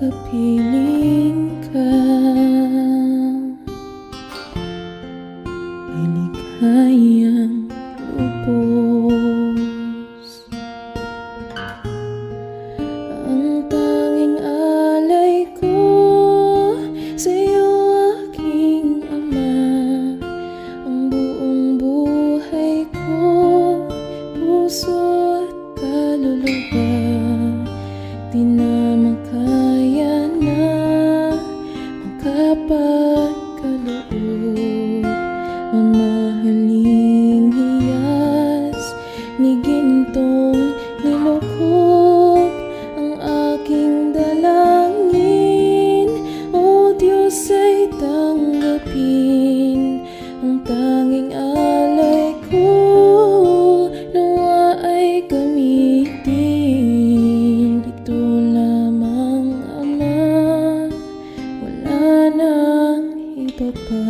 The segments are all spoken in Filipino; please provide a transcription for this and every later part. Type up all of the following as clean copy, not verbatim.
kapiling ka ay ligayang lubos. Ang tanging alay ko sa'yo, aking Ama, ang buong buhay ko, puso at kaluluwa, di na makaya na makapagkaloob. Mamahaling hiyas ni gintong nilukog ang aking dalangin. O Diyos, ay tanggapin ang tanging alay ko, nawa ay gamitin. Ito lamang, Ama, wala nang iba pa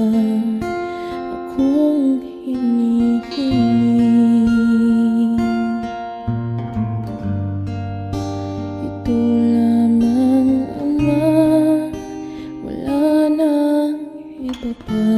akong hinihiling. Ito lamang, Ama, wala nang iba pa.